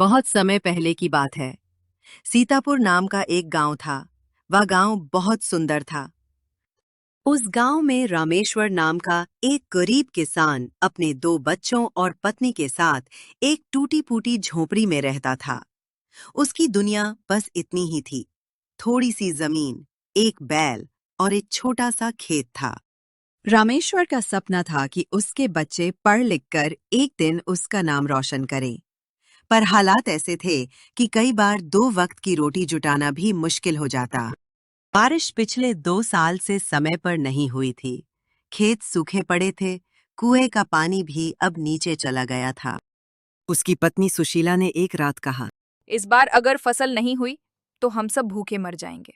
बहुत समय पहले की बात है। सीतापुर नाम का एक गांव था। वह गांव बहुत सुंदर था। उस गांव में रामेश्वर नाम का एक गरीब किसान अपने 2 बच्चों और पत्नी के साथ एक टूटी-फूटी झोपड़ी में रहता था। उसकी दुनिया बस इतनी ही थी। थोड़ी सी जमीन, एक बैल और एक छोटा सा खेत था। रामेश्वर का सपना था कि उसके बच्चे पढ़ लिख कर एक दिन उसका नाम रोशन करें। पर हालात ऐसे थे कि कई बार 2 वक्त की रोटी जुटाना भी मुश्किल हो जाता। बारिश पिछले 2 साल से समय पर नहीं हुई थी। खेत सूखे पड़े थे। कुएं का पानी भी अब नीचे चला गया था। उसकी पत्नी सुशीला ने एक रात कहा, इस बार अगर फसल नहीं हुई तो हम सब भूखे मर जाएंगे।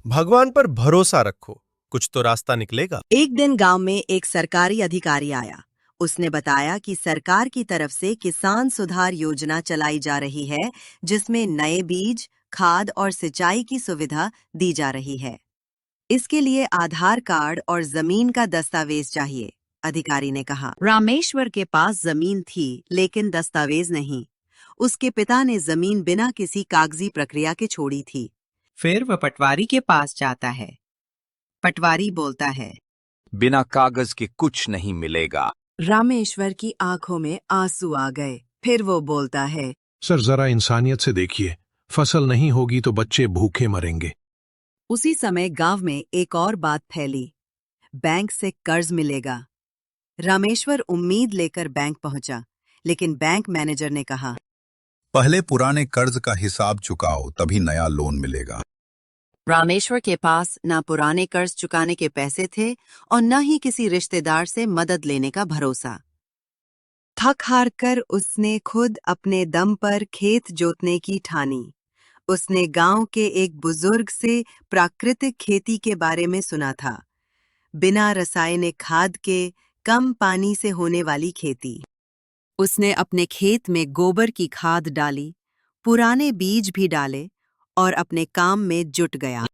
भगवान पर भरोसा रखो, कुछ तो रास्ता निकलेगा। एक दिन गांव में एक सरकारी अधिकारी आया। उसने बताया कि सरकार की तरफ से किसान सुधार योजना चलाई जा रही है, जिसमें नए बीज, खाद और सिंचाई की सुविधा दी जा रही है। इसके लिए आधार कार्ड और जमीन का दस्तावेज चाहिए, अधिकारी ने कहा। रामेश्वर के पास जमीन थी, लेकिन दस्तावेज नहीं। उसके पिता ने जमीन बिना किसी कागजी प्रक्रिया के छोड़ी थी। फिर वह पटवारी के पास जाता है। पटवारी बोलता है, बिना कागज के कुछ नहीं मिलेगा। रामेश्वर की आंखों में आंसू आ गए। फिर वो बोलता है, सर जरा इंसानियत से देखिए, फसल नहीं होगी तो बच्चे भूखे मरेंगे। उसी समय गांव में एक और बात फैली, बैंक से कर्ज मिलेगा। रामेश्वर उम्मीद लेकर बैंक पहुंचा, लेकिन बैंक मैनेजर ने कहा, पहले पुराने कर्ज का हिसाब चुकाओ, तभी नया लोन मिलेगा। रामेश्वर के पास न पुराने कर्ज चुकाने के पैसे थे और न ही किसी रिश्तेदार से मदद लेने का भरोसा। थक हार कर उसने खुद अपने दम पर खेत जोतने की ठानी। उसने गांव के एक बुजुर्ग से प्राकृतिक खेती के बारे में सुना था, बिना रासायनिक खाद के, कम पानी से होने वाली खेती। उसने अपने खेत में गोबर की खाद डाली, पुराने बीज भी डाले और अपने काम में जुट गया।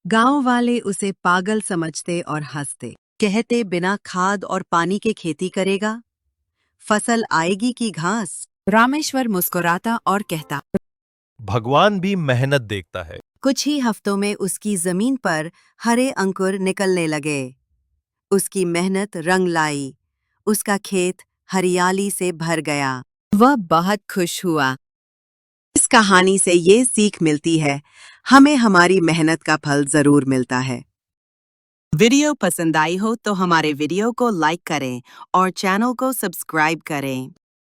गांव वाले उसे पागल समझते और हंसते, कहते बिना खाद और पानी के खेती करेगा, फसल आएगी कि घास। रामेश्वर मुस्कुराता और कहता, भगवान भी मेहनत देखता है। कुछ ही हफ्तों में उसकी जमीन पर हरे अंकुर निकलने लगे। उसकी मेहनत रंग लाई। उसका खेत हरियाली से भर गया। वह बहुत खुश हुआ। इस कहानी से ये सीख मिलती है, हमें हमारी मेहनत का फल जरूर मिलता है। वीडियो पसंद आई हो तो हमारे वीडियो को लाइक करें और चैनल को सब्सक्राइब करें।